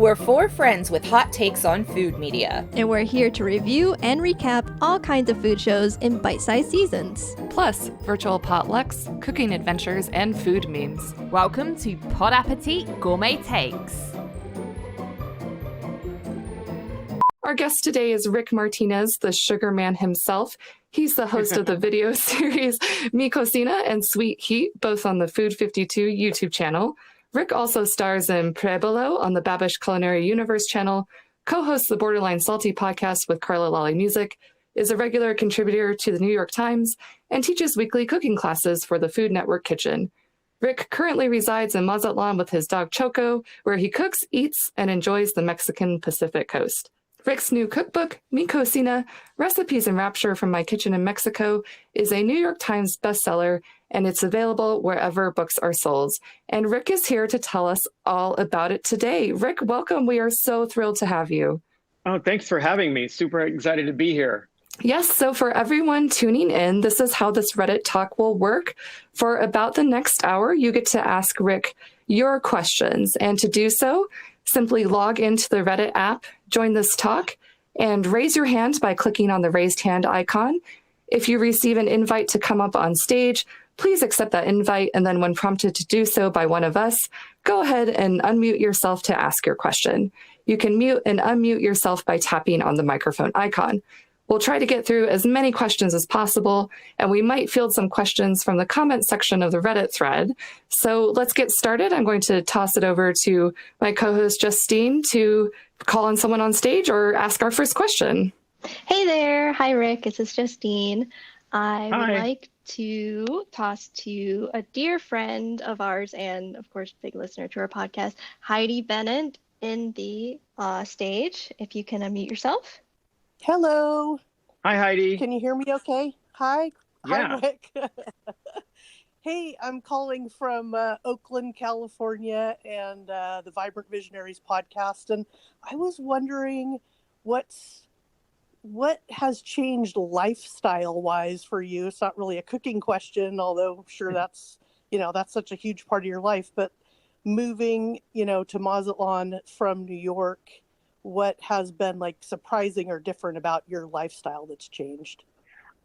We're four friends with hot takes on food media. And we're here to review and recap all kinds of food shows in bite-sized seasons. Plus, virtual potlucks, cooking adventures, and food memes. Welcome to Pod Appétit Gourmet Takes. Our guest today is Rick Martinez, the sugar man himself. He's the host of the video series Mi Cocina and Sweet Heat, both on the Food52 YouTube channel. Rick also stars in Pruébalo on the Babish Culinary Universe channel, co-hosts the Borderline Salty podcast with Carla Lalli Music, is a regular contributor to the New York Times, and teaches weekly cooking classes for the Food Network Kitchen. Rick currently resides in Mazatlan with his dog Choco, where he cooks, eats, and enjoys the Mexican Pacific coast. Rick's new cookbook, Mi Cocina, Recipes in Rapture from My Kitchen in Mexico, is a New York Times bestseller, and it's available wherever books are sold. And Rick is here to tell us all about it today. Rick, welcome. We are so thrilled to have you. Oh, thanks for having me. Super excited to be here. Yes, so for everyone tuning in, this is how this Reddit talk will work. For about the next hour, you get to ask Rick your questions. And to do so, simply log into the Reddit app, join this talk, and raise your hand by clicking on the raised hand icon. If you receive an invite to come up on stage, please accept that invite, and then when prompted to do so by one of us, go ahead and unmute yourself to ask your question. You can mute and unmute yourself by tapping on the microphone icon. We'll try to get through as many questions as possible, and we might field some questions from the comment section of the Reddit thread. So let's get started. I'm going to toss it over to my co-host Justine to call on someone on stage or ask our first question. Hey there. Hi, Rick. This is Justine. I would like to toss to a dear friend of ours and, of course, big listener to our podcast, Heidi Bennett, in the stage. If you can unmute yourself. Hello. Hi, Heidi. Can you hear me okay? Hi. Yeah. Hi, Rick. Hey, I'm calling from Oakland, California, and the Vibrant Visionaries podcast. And I was wondering what has changed lifestyle-wise for you? It's not really a cooking question, although I'm sure that's such a huge part of your life. But moving, to Mazatlan from New York, what has been like surprising or different about your lifestyle that's changed?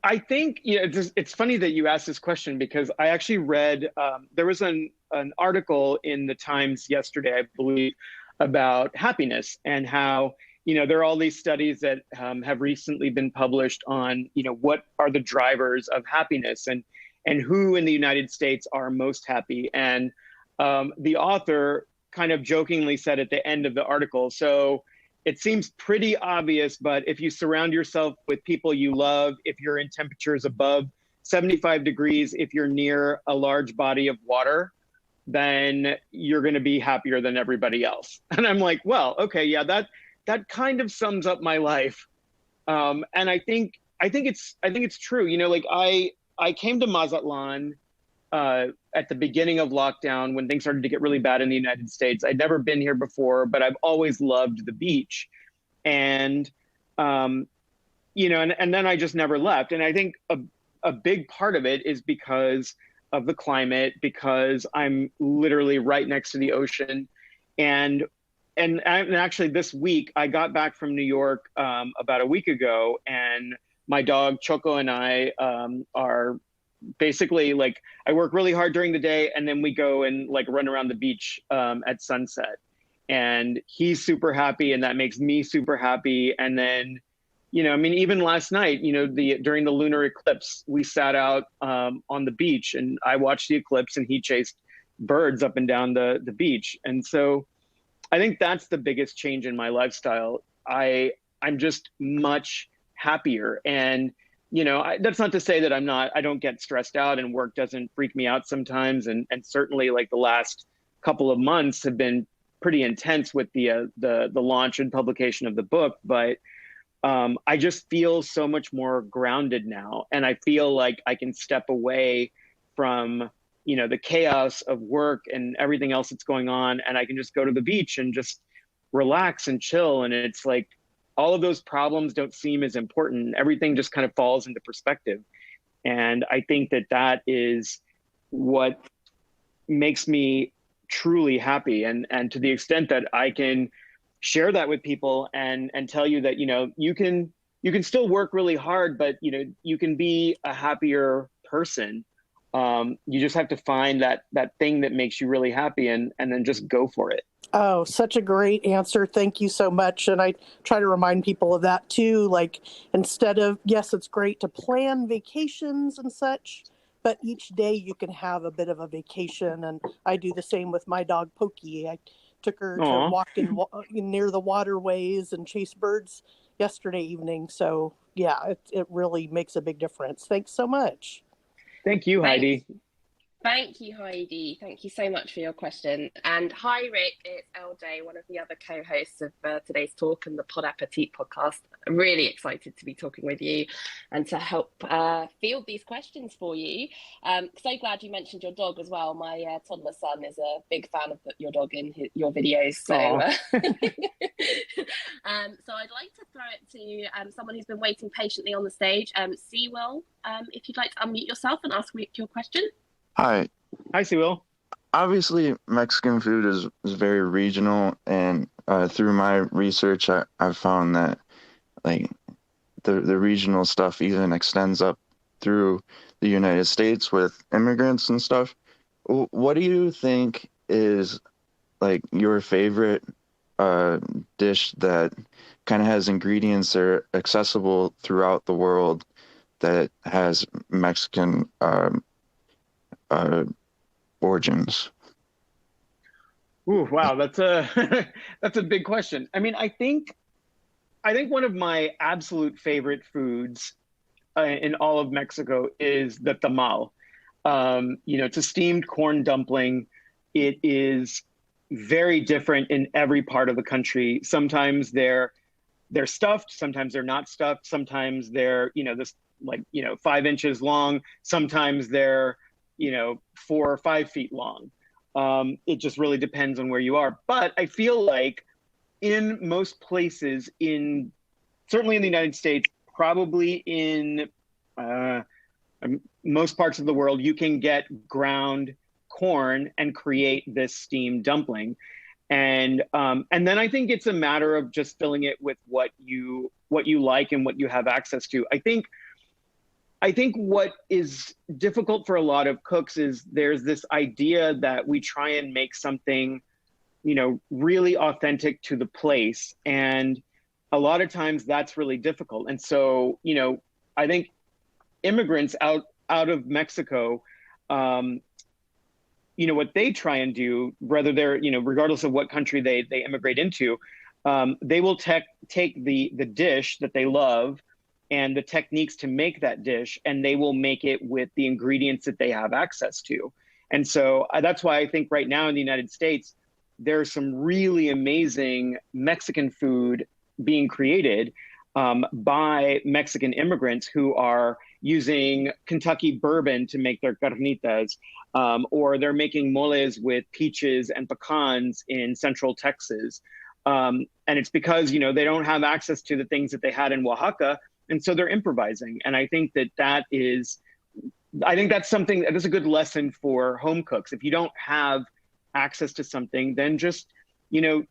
I think it's funny that you asked this question because I actually read, there was an article in the Times yesterday, I believe, about happiness and how, there are all these studies that have recently been published on, what are the drivers of happiness and who in the United States are most happy. And the author kind of jokingly said at the end of the article, so it seems pretty obvious, but if you surround yourself with people you love, if you're in temperatures above 75 degrees, if you're near a large body of water, then you're going to be happier than everybody else. And I'm like, well, okay, yeah, that kind of sums up my life. And I think it's true. I came to Mazatlan at the beginning of lockdown when things started to get really bad in the United States. I'd never been here before, but I've always loved the beach. And, and then I just never left. And I think a big part of it is because of the climate, because I'm literally right next to the ocean. And actually this week, I got back from New York about a week ago, and my dog Choco and I are basically I work really hard during the day, and then we go and run around the beach at sunset. And he's super happy, and that makes me super happy. And then, even last night, during the lunar eclipse, we sat out on the beach, and I watched the eclipse, and he chased birds up and down the beach. And so I think that's the biggest change in my lifestyle. I'm just much happier. And that's not to say that I don't get stressed out and work doesn't freak me out sometimes. And certainly the last couple of months have been pretty intense with the launch and publication of the book. But I just feel so much more grounded now. And I feel like I can step away from, the chaos of work and everything else that's going on. And I can just go to the beach and just relax and chill. And it's all of those problems don't seem as important. Everything just kind of falls into perspective. And I think that is what makes me truly happy. And to the extent that I can share that with people and tell you that, you can still work really hard, but, you can be a happier person. You just have to find that thing that makes you really happy and then just go for it. Oh, such a great answer. Thank you so much. And I try to remind people of that too. Like, instead of, yes, it's great to plan vacations and such, but each day you can have a bit of a vacation. And I do the same with my dog, Pokey. I took her to walk near the waterways and chase birds yesterday evening. So yeah, it really makes a big difference. Thanks so much. Thank you, Heidi. Thank you, Heidi. Thank you so much for your question. And hi, Rick. It's LJ, one of the other co-hosts of today's talk and the Pod Appétit podcast. I'm really excited to be talking with you and to help field these questions for you. So glad you mentioned your dog as well. My toddler son is a big fan of your dog in your videos. So, so I'd like to throw it to someone who's been waiting patiently on the stage. Sewell, if you'd like to unmute yourself and ask Rick your question. Hi. Hi, Sewell. Obviously, Mexican food is very regional, and through my research, I've found that like the regional stuff even extends up through the United States with immigrants and stuff. What do you think is like your favorite dish that kind of has ingredients that are accessible throughout the world that has Mexican origins? Ooh, wow, that's a big question. I mean, I think one of my absolute favorite foods in all of Mexico is the tamal. It's a steamed corn dumpling. It is very different in every part of the country. Sometimes they're stuffed, sometimes they're not stuffed, sometimes they're 5 inches long, sometimes they're 4 or 5 feet long. It just really depends on where you are. But I feel like in most places, certainly in the United States, probably in most parts of the world, you can get ground corn and create this steamed dumpling. And then I think it's a matter of just filling it with what you like and what you have access to. I think what is difficult for a lot of cooks is there's this idea that we try and make something, really authentic to the place. And a lot of times that's really difficult. And so, I think immigrants out of Mexico, what they try and do, whether they're, regardless of what country they immigrate into, they will take the dish that they love and the techniques to make that dish, and they will make it with the ingredients that they have access to. And so that's why I think right now in the United States, there's some really amazing Mexican food being created by Mexican immigrants who are using Kentucky bourbon to make their carnitas, or they're making moles with peaches and pecans in Central Texas. And it's because, they don't have access to the things that they had in Oaxaca. And so they're improvising. And I think that's something that's a good lesson for home cooks. If you don't have access to something, then just, you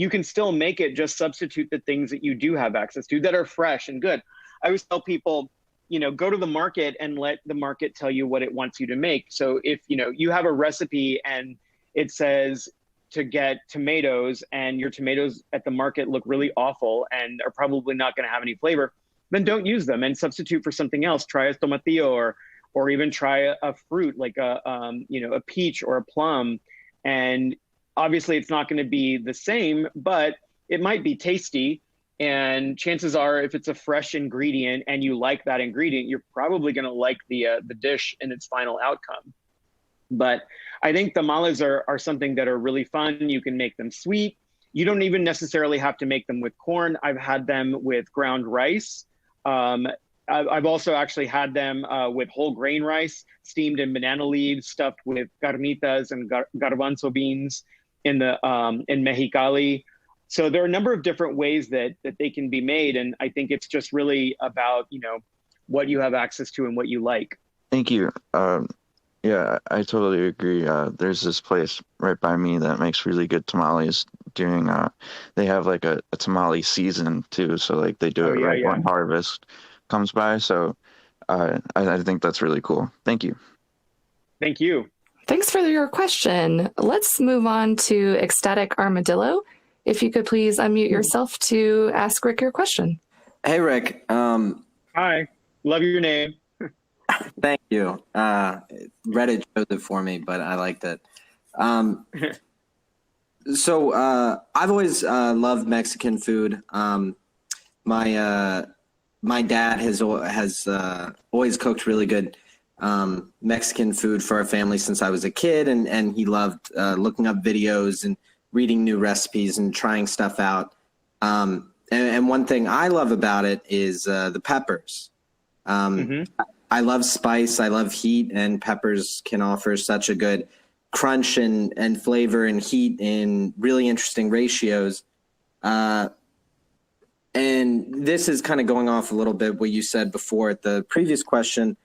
can still make it, just substitute the things that you do have access to that are fresh and good. I always tell people, go to the market and let the market tell you what it wants you to make. So if, you have a recipe and it says to get tomatoes and your tomatoes at the market look really awful and are probably not going to have any flavor, then don't use them and substitute for something else. Try a tomatillo or even try a fruit like a peach or a plum. And obviously it's not going to be the same, but it might be tasty. And chances are, if it's a fresh ingredient and you like that ingredient, you're probably going to like the dish in its final outcome. But I think tamales are something that are really fun. You can make them sweet. You don't even necessarily have to make them with corn. I've had them with ground rice. I've also actually had them with whole grain rice, steamed in banana leaves, stuffed with carnitas and garbanzo beans in Mexicali. So there are a number of different ways that they can be made. And I think it's just really about, what you have access to and what you like. Thank you. Yeah, I totally agree. There's this place right by me that makes really good tamales doing they have like a tamale season too, so like they do it right when harvest comes by. So I think that's really cool. Thank you. Thank you. Thanks for your question. Let's move on to Ecstatic Armadillo. If you could please unmute yourself to ask Rick your question. Hey, Rick. Hi. Love your name. Thank you. Reddit chose it for me, but I liked it. So I've always loved Mexican food. My dad has always cooked really good Mexican food for our family since I was a kid, and he loved looking up videos and reading new recipes and trying stuff out. And one thing I love about it is the peppers. I love spice, I love heat, and peppers can offer such a good crunch and flavor and heat in really interesting ratios. And this is kind of going off a little bit what you said before at the previous question,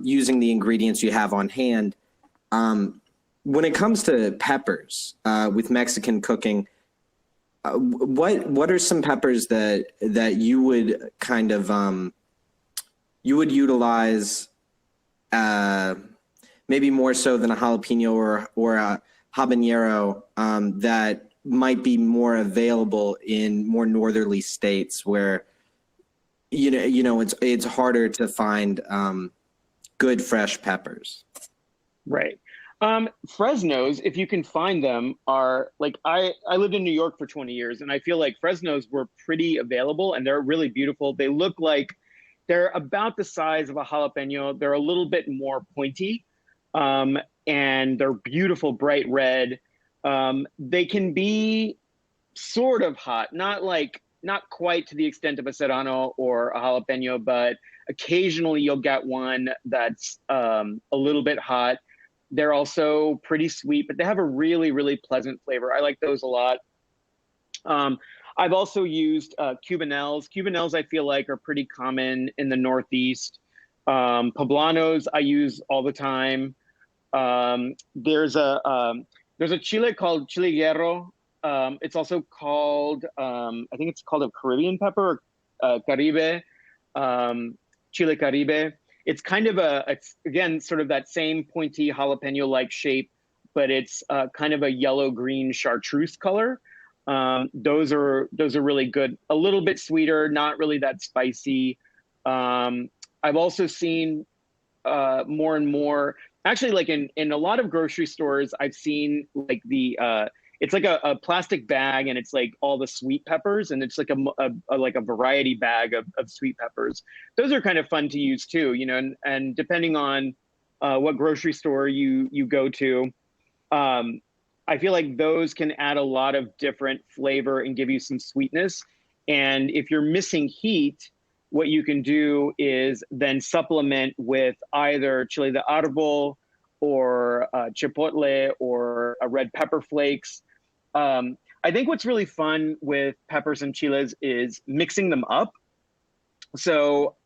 using the ingredients you have on hand. When it comes to peppers with Mexican cooking, what are some peppers that you would kind of you would utilize maybe more so than a jalapeno or a habanero that might be more available in more northerly states where it's harder to find good fresh peppers? Right. Fresnos, if you can find them, are like I lived in New York for 20 years, and I feel like Fresnos were pretty available, and they're really beautiful. They look like they're about the size of a jalapeno. They're a little bit more pointy, and they're beautiful, bright red. They can be sort of hot, not quite to the extent of a serrano or a jalapeno, but occasionally you'll get one that's a little bit hot. They're also pretty sweet, but they have a really, really pleasant flavor. I like those a lot. I've also used Cubanelles. Cubanelles, I feel like, are pretty common in the Northeast. Poblanos I use all the time. There's a chile called chile hierro. It's also called, I think it's called a Caribbean pepper, Caribe, chile Caribe. It's kind of it's again, sort of that same pointy jalapeno-like shape, but it's kind of a yellow-green chartreuse color. Those are really good. A little bit sweeter, not really that spicy. I've also seen more and more, actually, like in a lot of grocery stores, I've seen like it's like a plastic bag, and it's like all the sweet peppers, and it's like a variety bag of sweet peppers. Those are kind of fun to use too, and depending on what grocery store you go to, I feel like those can add a lot of different flavor and give you some sweetness. And if you're missing heat, what you can do is then supplement with either chile de árbol or chipotle or red pepper flakes. I think what's really fun with peppers and chiles is mixing them up. So,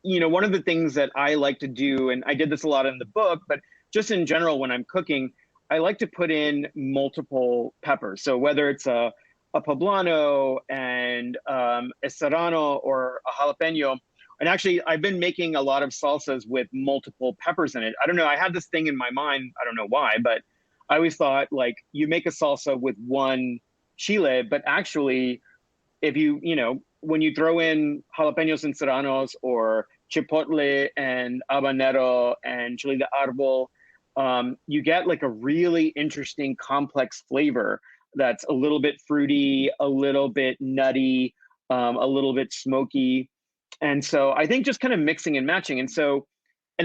one of the things that I like to do, and I did this a lot in the book, but just in general when I'm cooking, I like to put in multiple peppers. So whether it's a poblano and a serrano or a jalapeno, and actually I've been making a lot of salsas with multiple peppers in it. I don't know, I had this thing in my mind, I don't know why, but I always thought like you make a salsa with one chile, but actually if when you throw in jalapenos and serranos or chipotle and habanero and chile de árbol, you get like a really interesting complex flavor that's a little bit fruity, a little bit nutty, a little bit smoky. And so I think just kind of mixing and matching. And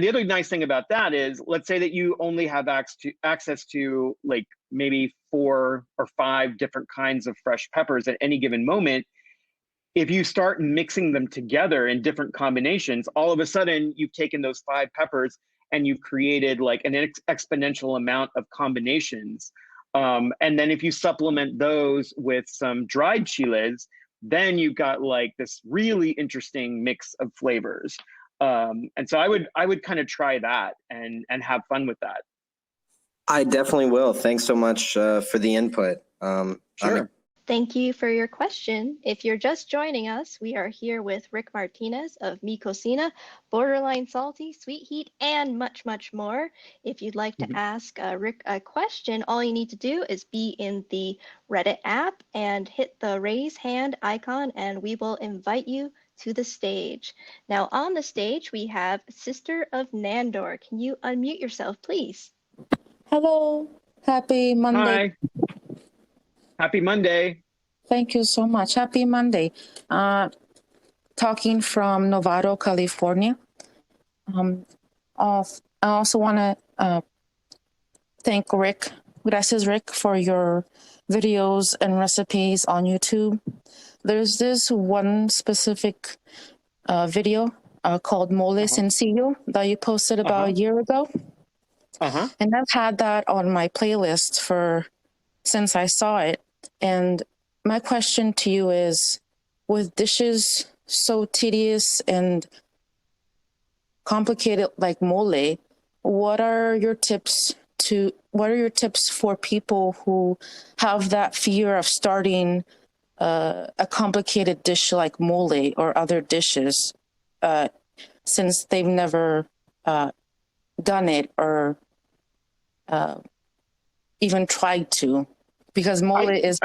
the other nice thing about that is, let's say that you only have access to like maybe 4 or 5 different kinds of fresh peppers at any given moment. If you start mixing them together in different combinations, all of a sudden you've taken those 5 peppers and you've created like an exponential amount of combinations. And then if you supplement those with some dried chiles, then you've got like this really interesting mix of flavors. And so I would kind of try that and have fun with that. I definitely will. Thanks so much for the input. Sure. Thank you for your question. If you're just joining us, we are here with Rick Martinez of Mi Cocina, Borderline Salty, Sweet Heat, and much, much more. If you'd like to ask Rick a question, all you need to do is be in the Reddit app and hit the raise hand icon, and we will invite you to the stage. Now on the stage, we have Sister of Nandor. Can you unmute yourself, please? Hello, happy Monday. Hi. Happy Monday. Thank you so much. Happy Monday. Talking from Novato, California. I also want to thank Rick, gracias Rick, for your videos and recipes on YouTube. There's this one specific video called Mole Sencillo that you posted about a year ago. And I've had that on my playlist since I saw it. And my question to you is, with dishes so tedious and complicated like mole, what are your tips for people who have that fear of starting a complicated dish like mole or other dishes, since they've never done it or even tried to? Because mole is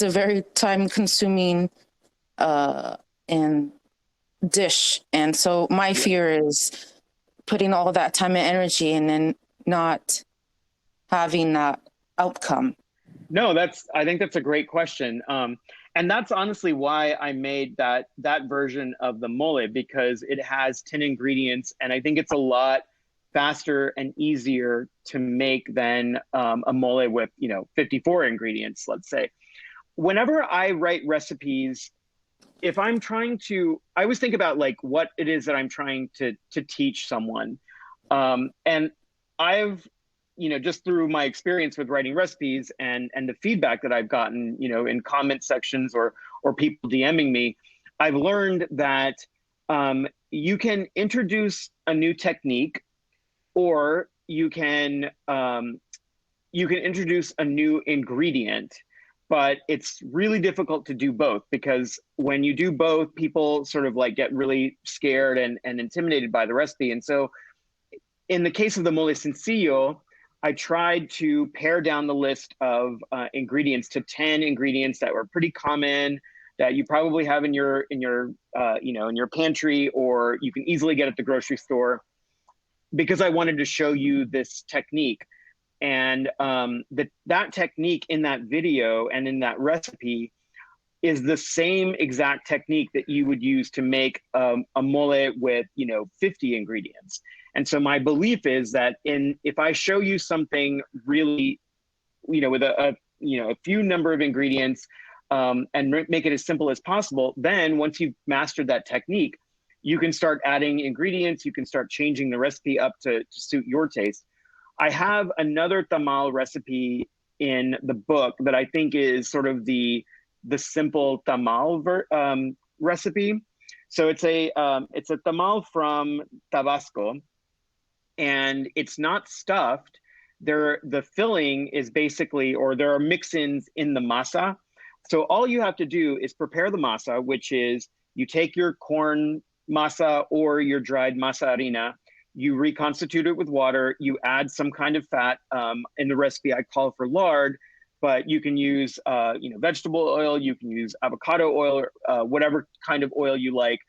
a very time-consuming and dish, and so my fear is putting all that time and energy and then not having that outcome. No, I think that's a great question, and that's honestly why I made that version of the mole, because it has 10 ingredients, and I think it's a lot faster and easier to make than a mole with 54 ingredients, let's say. Whenever I write recipes, if I'm trying to, I always think about like what it is that I'm trying to teach someone, and I've just through my experience with writing recipes and the feedback that I've gotten in comment sections or people DMing me, I've learned that you can introduce a new technique, or you can introduce a new ingredient, but it's really difficult to do both, because when you do both, people sort of like get really scared and intimidated by the recipe. And so in the case of the mole sencillo, I tried to pare down the list of ingredients to 10 ingredients that were pretty common, that you probably have in your pantry, or you can easily get at the grocery store, because I wanted to show you this technique. And that technique in that video and in that recipe is the same exact technique that you would use to make a mole with 50 ingredients. And so my belief is that if I show you something really with a few number of ingredients, and make it as simple as possible, then once you've mastered that technique, you can start adding ingredients, you can start changing the recipe up to suit your taste. I have another tamal recipe in the book that I think is sort of the simple tamal recipe. So it's a tamal from Tabasco, and it's not stuffed. The filling is basically, or there are mix-ins in the masa. So all you have to do is prepare the masa, which is you take your corn masa or your dried masa harina, you reconstitute it with water, you add some kind of fat. In the recipe, I call for lard, but you can use vegetable oil, you can use avocado oil, or whatever kind of oil you like.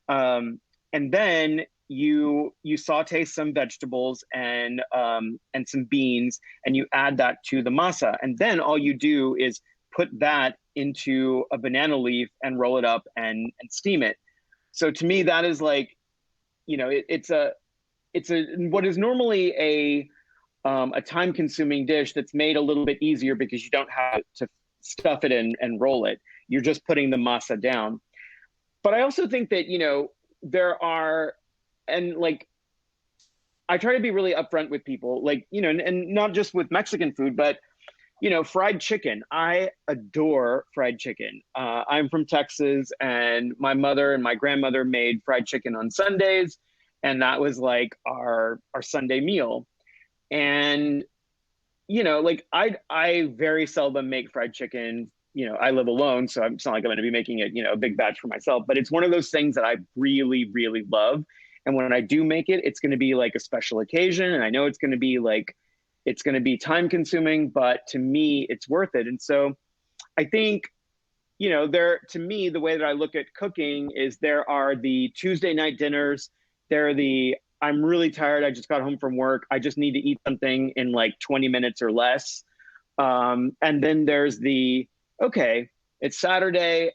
And then you saute some vegetables and some beans, and you add that to the masa. And then all you do is put that into a banana leaf and roll it up and steam it. So to me, that is like, it's what is normally a time-consuming dish that's made a little bit easier because you don't have to stuff it and roll it. You're just putting the masa down. But I also think that, there are, and like, I try to be really upfront with people, like, and not just with Mexican food, but, fried chicken. I adore fried chicken. I'm from Texas, and my mother and my grandmother made fried chicken on Sundays. And that was like our Sunday meal. And like I very seldom make fried chicken. I live alone, so it's not like I'm going to be making it, a big batch for myself. But it's one of those things that I really, really love. And when I do make it, it's going to be like a special occasion. And I know it's going to be time consuming, but to me, it's worth it. And so I think, to me, the way that I look at cooking is there are the Tuesday night dinners. There are I'm really tired. I just got home from work. I just need to eat something in like 20 minutes or less. And then there's okay, it's Saturday.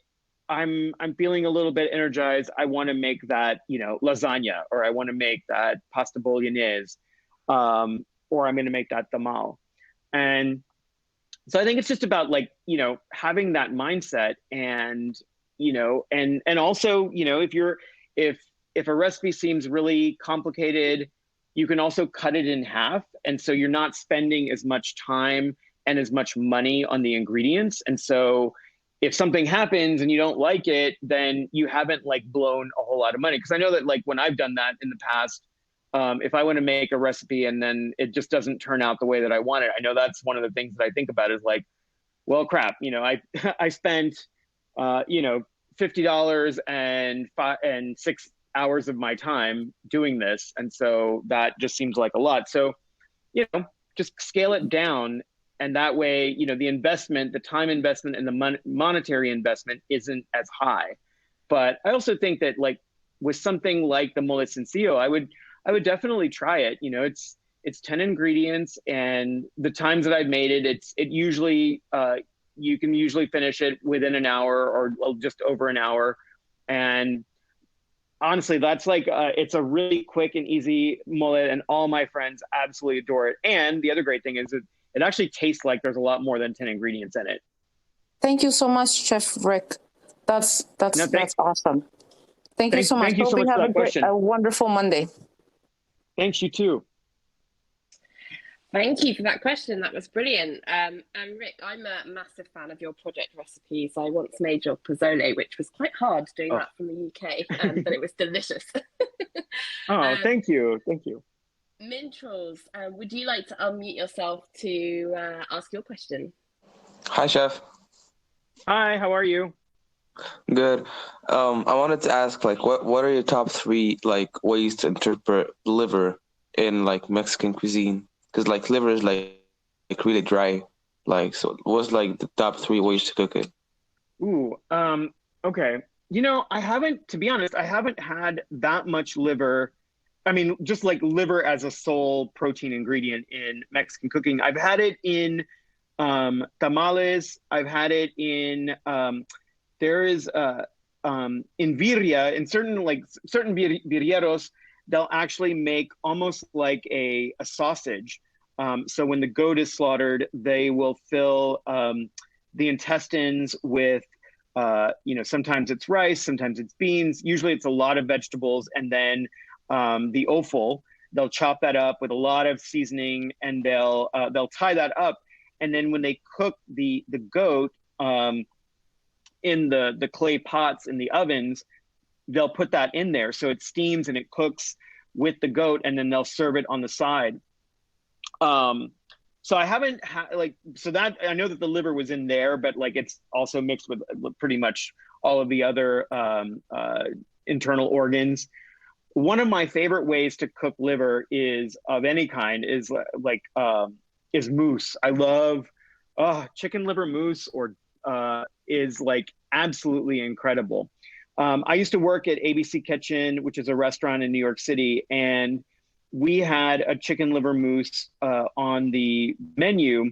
I'm feeling a little bit energized. I want to make that, lasagna, or I want to make that pasta bolognese, or I'm going to make that tamal. And so I think it's just about having that mindset and, and also, if a recipe seems really complicated, you can also cut it in half. And so you're not spending as much time and as much money on the ingredients. And so if something happens and you don't like it, then you haven't blown a whole lot of money. Because I know that when I've done that in the past, if I want to make a recipe and then it just doesn't turn out the way that I want it, I know that's one of the things that I think about is well, crap, I spent, $50 and 6 hours of my time doing this. And so that just seems like a lot. So, just scale it down. And that way, the investment, the time investment and the monetary investment isn't as high. But I also think that with something like the mole sencillo, I would definitely try it. It's 10 ingredients, and the times that I've made it, it usually, you can usually finish it within an hour or just over an hour. And honestly, that's it's a really quick and easy mole, and all my friends absolutely adore it. And the other great thing is it actually tastes like there's a lot more than 10 ingredients in it. Thank you so much, Chef Rick. That's awesome. Thank you so much. Thank you so much for that a wonderful Monday. Thanks, you too. Thank you for that question. That was brilliant. And Rick, I'm a massive fan of your project recipes. I once made your pozole, which was quite hard doing that from the UK, but it was delicious. Thank you. Thank you. Mintrels, would you like to unmute yourself to ask your question? Hi, Chef. Hi, how are you? Good. I wanted to ask, what are your top 3 ways to interpret liver in Mexican cuisine? Because liver is really dry. So what's the top 3 ways to cook it? Ooh, okay. I haven't had that much liver. I mean, just liver as a sole protein ingredient in Mexican cooking. I've had it in tamales. I've had it in there is in birria, in certain birrieros, they'll actually make almost like a sausage. So when the goat is slaughtered, they will fill the intestines with sometimes it's rice, sometimes it's beans. Usually it's a lot of vegetables, and then the offal, they'll chop that up with a lot of seasoning, and they'll tie that up. And then when they cook the goat in the clay pots in the ovens, they'll put that in there. So it steams and it cooks with the goat, and then they'll serve it on the side. So I haven't so that I know that the liver was in there, but it's also mixed with pretty much all of the other internal organs. One of my favorite ways to cook liver is of any kind is mousse. I love chicken liver mousse, or is absolutely incredible. I used to work at ABC Kitchen, which is a restaurant in New York City, and we had a chicken liver mousse on the menu.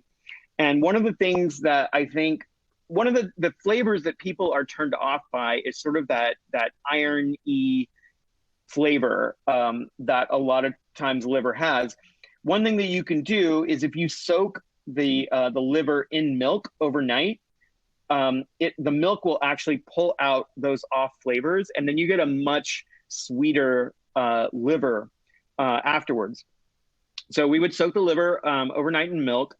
And one of the things that I think, one of the flavors that people are turned off by is sort of that iron-y flavor that a lot of times liver has. One thing that you can do is if you soak the liver in milk overnight, the milk will actually pull out those off flavors, and then you get a much sweeter liver afterwards. So we would soak the liver overnight in milk.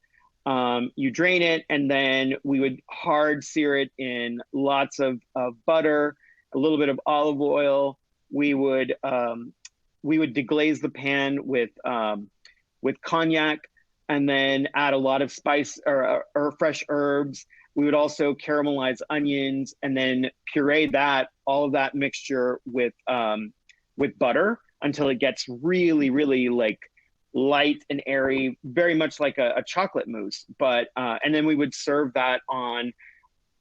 You drain it, and then we would hard sear it in lots of butter, a little bit of olive oil. We would deglaze the pan with cognac, and then add a lot of spice or fresh herbs. We would also caramelize onions and then puree all of that mixture with butter until it gets really, really like light and airy, very much like a chocolate mousse. But and then we would serve that on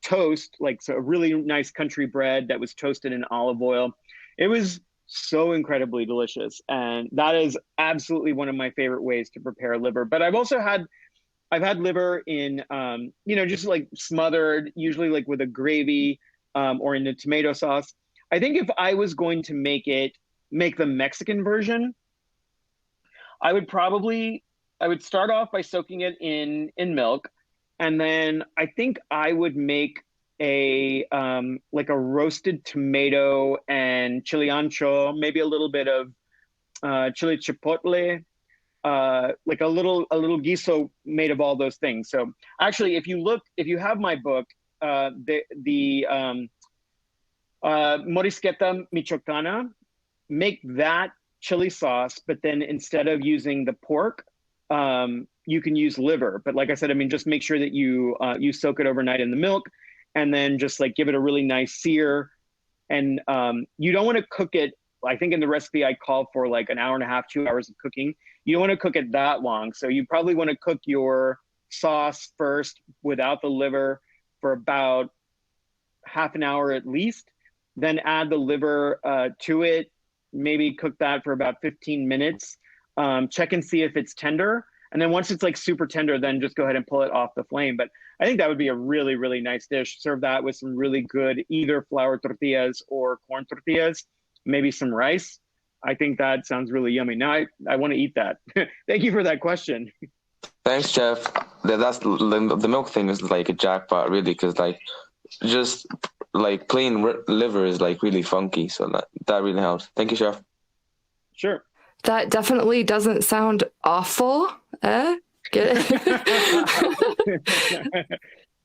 toast, like so a really nice country bread that was toasted in olive oil. It was so incredibly delicious, and that is absolutely one of my favorite ways to prepare liver. But I've had liver in just like smothered, usually like with a gravy or in a tomato sauce. I think if I was going to make the Mexican version, I would start off by soaking it in milk, and then I think I would make a roasted tomato and chili ancho, maybe a little bit of chili chipotle, like a little guiso made of all those things. So actually, if you have my book, the Morisqueta Michoacana, make that chili sauce, but then instead of using the pork, you can use liver. But like I said, I mean, just make sure that you soak it overnight in the milk, and then just like give it a really nice sear. And you don't want to cook it. I think in the recipe I call for like an hour and a half, 2 hours of cooking. You don't want to cook it that long. So you probably want to cook your sauce first without the liver for about half an hour at least. Then add the liver to it. Maybe cook that for about 15 minutes. Check and see if it's tender. And then once it's like super tender, then just go ahead and pull it off the flame. But I think that would be a really, really nice dish. Serve that with some really good either flour tortillas or corn tortillas, maybe some rice. I think that sounds really yummy. Now I want to eat that. Thank you for that question. Thanks, Jeff. That's the milk thing is like a jackpot, really, because like just like plain liver is like really funky. So that really helps. Thank you, Chef. Sure. That definitely doesn't sound awful. Get it?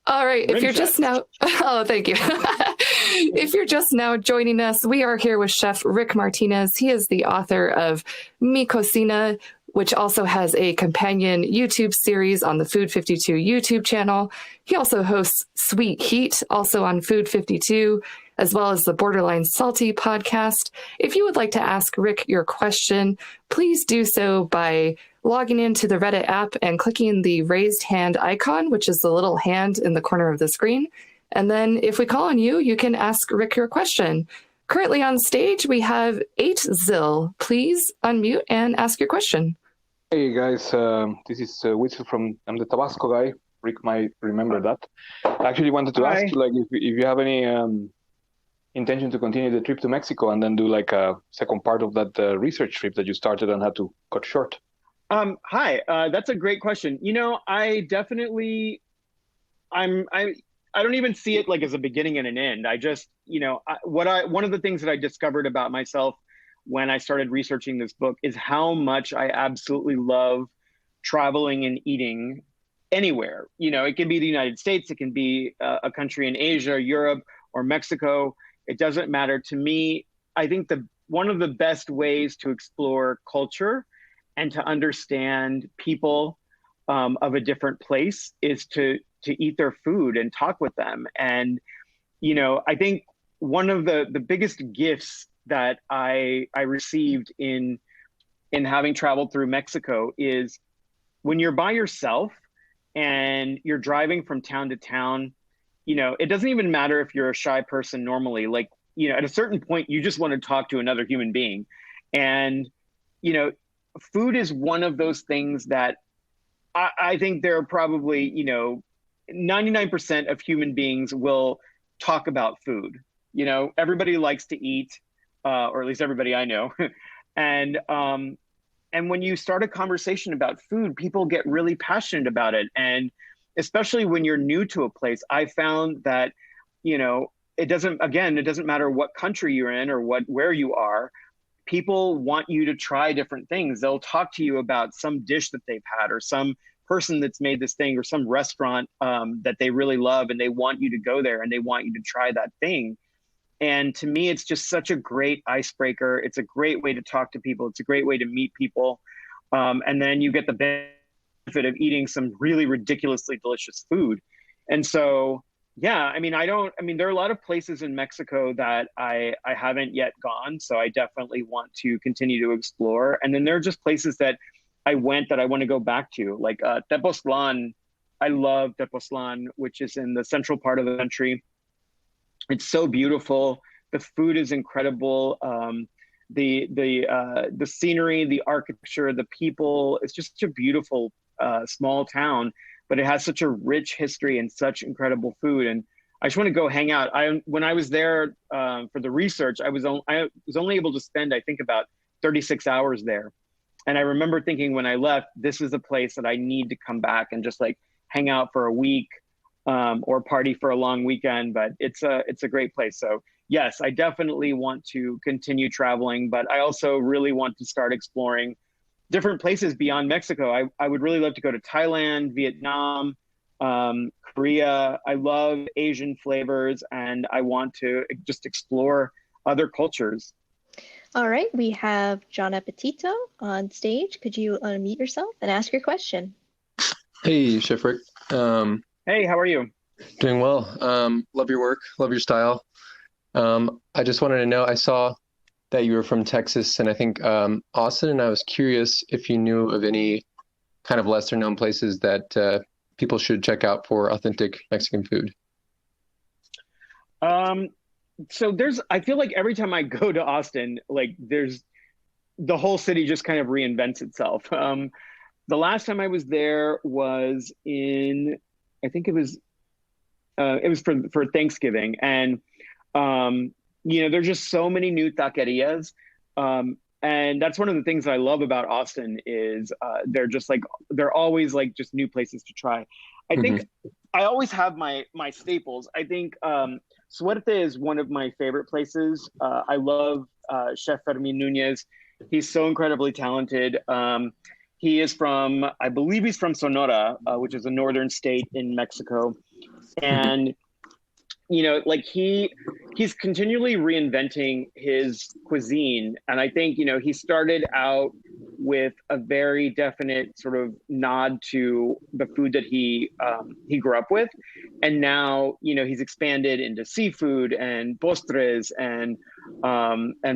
All right. If you're just now, thank you. If you're just now joining us, we are here with Chef Rick Martinez. He is the author of Mi Cocina, which also has a companion YouTube series on the Food52 YouTube channel. He also hosts Sweet Heat, also on Food52, as well as the Borderline Salty podcast. If you would like to ask Rick your question, please do so by logging into the Reddit app and clicking the raised hand icon, which is the little hand in the corner of the screen. And then if we call on you, you can ask Rick your question. Currently on stage, we have 8Zil. Please unmute and ask your question. Hey guys, this is Witzel I'm the Tabasco guy. Rick might remember that. I actually wanted to ask you, like, if you have any intention to continue the trip to Mexico and then do like a second part of that research trip that you started and had to cut short. Hi, that's a great question. You know, I definitely, I don't even see it like as a beginning and an end. I just, you know, one of the things that I discovered about myself when I started researching this book is how much I absolutely love traveling and eating anywhere. You know, it can be the United States, it can be a country in Asia, Europe, or Mexico. It doesn't matter to me. I think one of the best ways to explore culture and to understand people of a different place is to eat their food and talk with them. And, you know, I think one of the biggest gifts that I received in having traveled through Mexico is when you're by yourself and you're driving from town to town, you know, it doesn't even matter if you're a shy person normally, like, you know, at a certain point, you just want to talk to another human being. And, you know, food is one of those things that I think there are probably, you know, 99% of human beings will talk about food. You know, everybody likes to eat, or at least everybody I know. And when you start a conversation about food, people get really passionate about it. And especially when you're new to a place, I found that, you know, it doesn't matter what country you're in or where you are. People want you to try different things. They'll talk to you about some dish that they've had or some person that's made this thing or some restaurant that they really love, and they want you to go there and they want you to try that thing. And to me, it's just such a great icebreaker. It's a great way to talk to people. It's a great way to meet people. And then you get the benefit of eating some really ridiculously delicious food. And so, yeah, I mean, there are a lot of places in Mexico that I haven't yet gone. So I definitely want to continue to explore. And then there are just places that I went that I want to go back to, like Tepoztlan. I love Tepoztlan, which is in the central part of the country. It's so beautiful. The food is incredible. The scenery, the architecture, the people, it's just such a beautiful small town, but it has such a rich history and such incredible food. And I just want to go hang out. When I was there for the research, I was only able to spend, I think, about 36 hours there. And I remember thinking when I left, this is a place that I need to come back and just like hang out for a week or party for a long weekend. But it's a great place. So yes, I definitely want to continue traveling, but I also really want to start exploring different places beyond Mexico. I would really love to go to Thailand, Vietnam, Korea. I love Asian flavors, and I want to just explore other cultures. All right, we have John Appetito on stage. Could you unmute yourself and ask your question? Hey, Chef Rick. Hey, how are you? Doing well. Love your work. Love your style. I just wanted to know, I saw that you were from Texas and I think Austin, and I was curious if you knew of any kind of lesser known places that people should check out for authentic Mexican food. So I feel like every time I go to Austin, like the whole city just kind of reinvents itself. The last time I was there was I think it was for Thanksgiving. And, there's just so many new taquerias. And that's one of the things that I love about Austin is they're always like just new places to try. I think I always have my staples. I think Suerte is one of my favorite places. I love Chef Fermin Nunez. He's so incredibly talented. He is I believe he's from Sonora, which is a northern state in Mexico. And he's continually reinventing his cuisine. And I think, he started out with a very definite sort of nod to the food that he grew up with. And now, he's expanded into seafood and postres and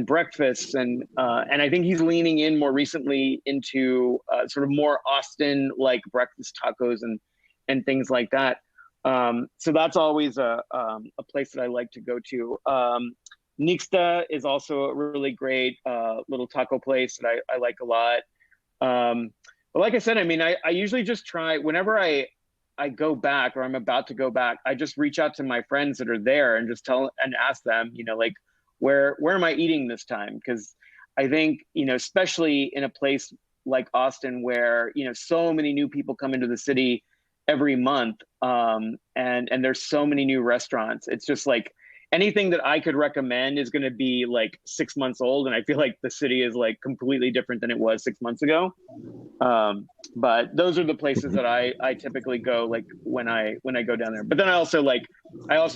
breakfasts. And I think he's leaning in more recently into sort of more Austin-like breakfast tacos and things like that. So that's always a place that I like to go to. Nixta is also a really great little taco place that I like a lot. But like I said, I usually just try whenever I go back or I'm about to go back, I just reach out to my friends that are there and just ask them, like, where am I eating this time? Because I think, especially in a place like Austin where, so many new people come into the city every month, and there's so many new restaurants. It's just like anything that I could recommend is going to be like 6 months old, and I feel like the city is like completely different than it was 6 months ago. But those are the places that I typically go, like when I go down there. But then I also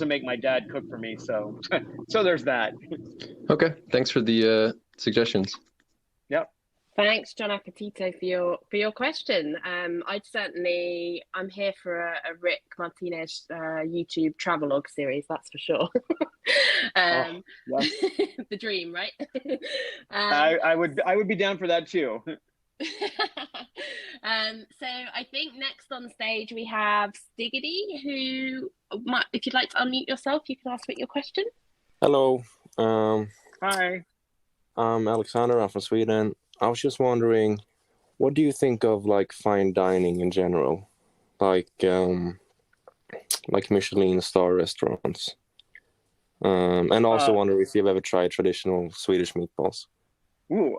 make my dad cook for me, so there's that. Okay, thanks for the suggestions. Yep. Thanks, John Appetito, for your question. I'm here for a Rick Martinez YouTube travelogue series, that's for sure. Yes. The dream, right? I would be down for that too. So I think next on stage we have Stiggity, who if you'd like to unmute yourself, you can ask your question. Hello. Hi. I'm Alexander. I'm from Sweden. I was just wondering, what do you think of like fine dining in general, like Michelin star restaurants, and also wonder if you've ever tried traditional Swedish meatballs. Ooh,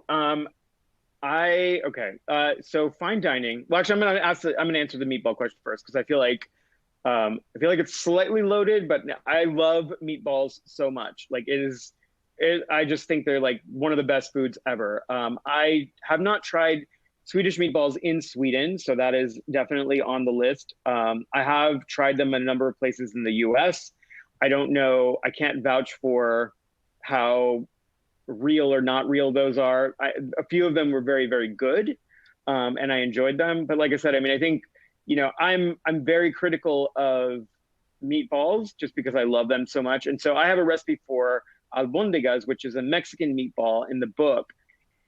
so fine dining. Well, actually, I'm gonna answer the meatball question first because I feel like it's slightly loaded, but I love meatballs so much. Like I just think they're like one of the best foods ever. I have not tried Swedish meatballs in Sweden, so that is definitely on the list. I have tried them in a number of places in the US. I don't know, I can't vouch for how real or not real those are. A few of them were very, very good, and I enjoyed them. But like I said, I mean, I think, you know, I'm very critical of meatballs just because I love them so much. And so I have a recipe for albondigas, which is a Mexican meatball in the book.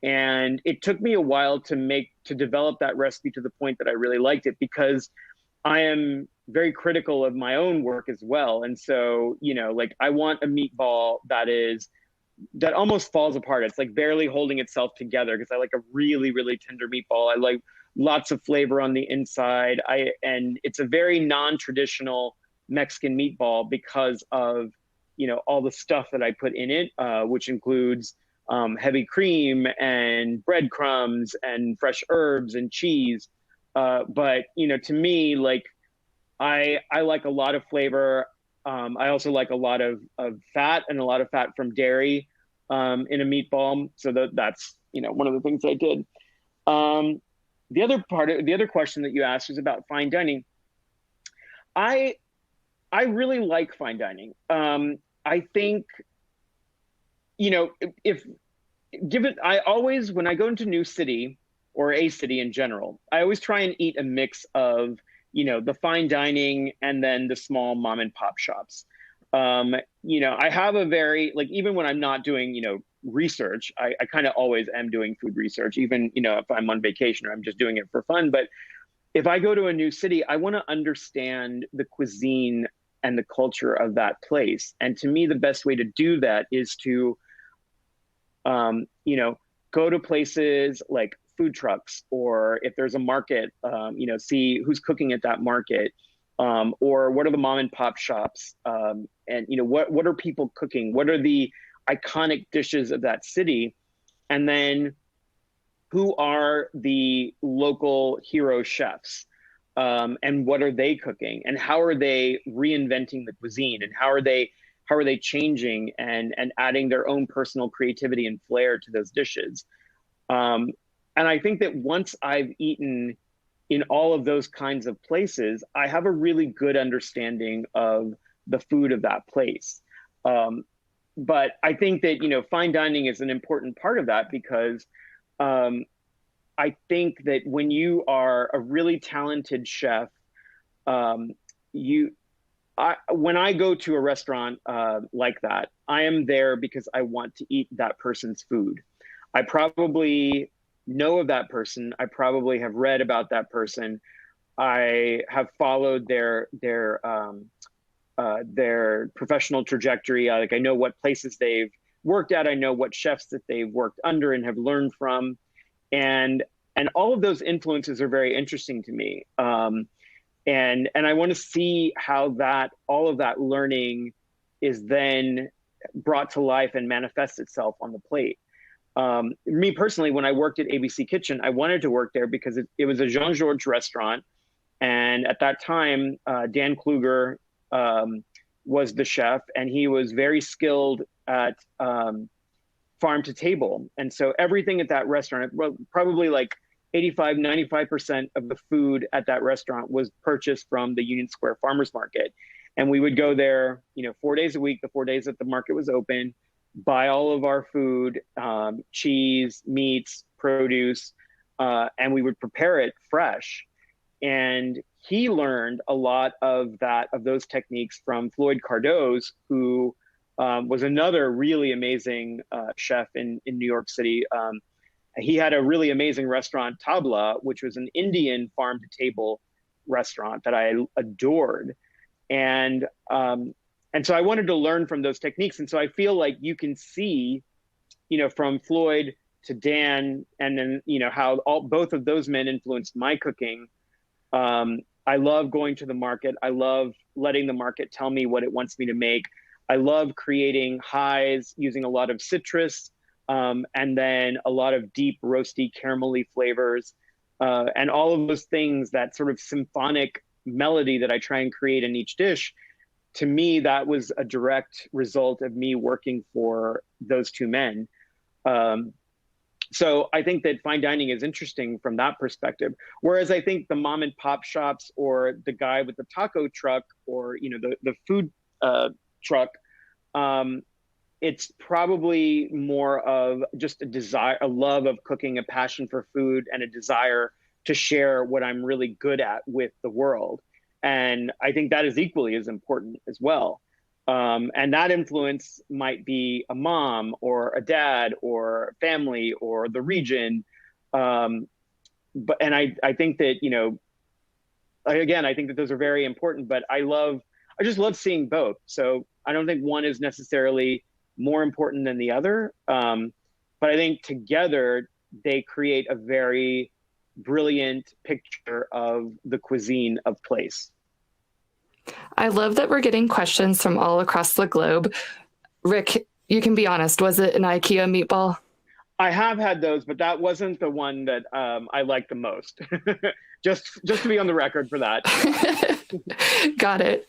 And it took me a while to develop that recipe to the point that I really liked it, because I am very critical of my own work as well. And so, you know, like I want a meatball that almost falls apart. It's like barely holding itself together, because I like a really, really tender meatball. I like lots of flavor on the inside. And it's a very non-traditional Mexican meatball because of, you know, all the stuff that I put in it, which includes heavy cream and breadcrumbs and fresh herbs and cheese. But, you know, to me, like I like a lot of flavor. I also like a lot of fat, and a lot of fat from dairy in a meatball. So that's, you know, one of the things I did. The other question that you asked was about fine dining. I really like fine dining. I think, you know, I always, when I go into a new city or a city in general, I always try and eat a mix of, you know, the fine dining and then the small mom and pop shops. You know, I have a very, like, even when I'm not doing, you know, research, I kind of always am doing food research, even, you know, if I'm on vacation or I'm just doing it for fun. But if I go to a new city, I want to understand the cuisine and the culture of that place. And to me, the best way to do that is to, you know, go to places like food trucks, or if there's a market, you know, see who's cooking at that market, or what are the mom and pop shops, and, you know, what are people cooking? What are the iconic dishes of that city? And then who are the local hero chefs? And what are they cooking, and how are they reinventing the cuisine, and how are they changing and adding their own personal creativity and flair to those dishes? And I think that once I've eaten in all of those kinds of places, I have a really good understanding of the food of that place. But I think that, you know, fine dining is an important part of that, because I think that when you are a really talented chef, when I go to a restaurant like that, I am there because I want to eat that person's food. I probably know of that person. I probably have read about that person. I have followed their professional trajectory. Like, I know what places they've worked at. I know what chefs that they've worked under and have learned from. And all of those influences are very interesting to me. And I want to see how all of that learning is then brought to life and manifests itself on the plate. Me personally, when I worked at ABC Kitchen, I wanted to work there because it was a Jean-Georges restaurant. And at that time, Dan Kluger was the chef, and he was very skilled at farm to table. And so everything at that restaurant, probably like 85-95% of the food at that restaurant was purchased from the Union Square Farmers Market. And we would go there, you know, 4 days a week, the 4 days that the market was open, buy all of our food, cheese, meats, produce, and we would prepare it fresh. And he learned a lot of those techniques from Floyd Cardoz, who was another really amazing chef in New York City. He had a really amazing restaurant, Tabla, which was an Indian farm-to-table restaurant that I adored. And so I wanted to learn from those techniques. And so I feel like you can see, you know, from Floyd to Dan, and then, you know, how both of those men influenced my cooking. I love going to the market. I love letting the market tell me what it wants me to make. I love creating highs using a lot of citrus, and then a lot of deep roasty caramelly flavors, and all of those things, that sort of symphonic melody that I try and create in each dish. To me, that was a direct result of me working for those two men. So I think that fine dining is interesting from that perspective. Whereas I think the mom and pop shops, or the guy with the taco truck, or, you know, the food truck, it's probably more of just a desire, a love of cooking, a passion for food, and a desire to share what I'm really good at with the world. And I think that is equally as important as well. And that influence might be a mom or a dad or family or the region. And I think that, you know, again, I think that those are very important, but I just love seeing both. So I don't think one is necessarily more important than the other. But I think together they create a very brilliant picture of the cuisine of place. I love that we're getting questions from all across the globe. Rick, you can be honest, was it an IKEA meatball? I have had those, but that wasn't the one that I liked the most. just to be on the record for that. Got it.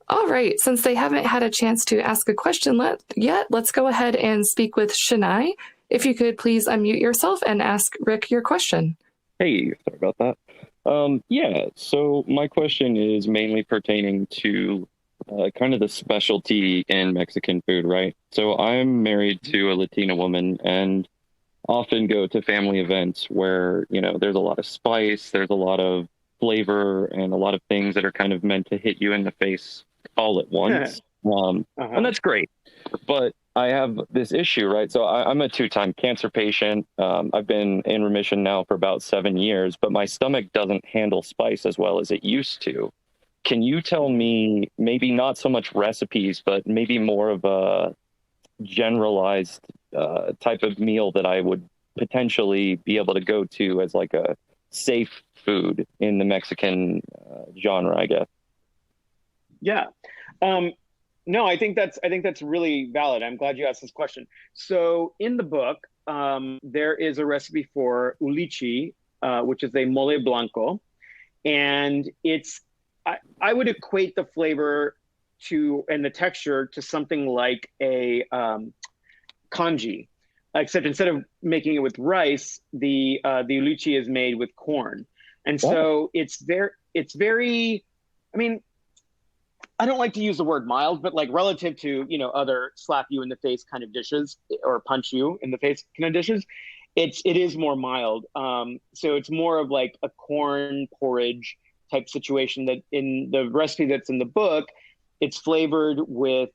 All right. Since they haven't had a chance to ask a question yet, let's go ahead and speak with Shania. If you could please unmute yourself and ask Rick your question. Hey, sorry about that. Yeah, so my question is mainly pertaining to kind of the specialty in Mexican food, right? So I'm married to a Latina woman and often go to family events where, you know, there's a lot of spice, there's a lot of flavor, and a lot of things that are kind of meant to hit you in the face all at once. And that's great. But I have this issue, right? So I'm a 2-time cancer patient. I've been in remission now for about 7 years, but my stomach doesn't handle spice as well as it used to. Can you tell me, maybe not so much recipes, but maybe more of a generalized type of meal that I would potentially be able to go to as like a safe food in the Mexican genre, I guess? Yeah. No, I think that's really valid. I'm glad you asked this question. So in the book, there is a recipe for ulichi, which is a mole blanco, and I would equate the flavor and the texture to something like a congee, except instead of making it with rice, the ulichi is made with corn, and so it's very. I mean, I don't like to use the word mild, but like relative to, you know, other slap you in the face kind of dishes or punch you in the face kind of dishes, it is more mild. So it's more of like a corn porridge type situation that in the recipe that's in the book, it's flavored with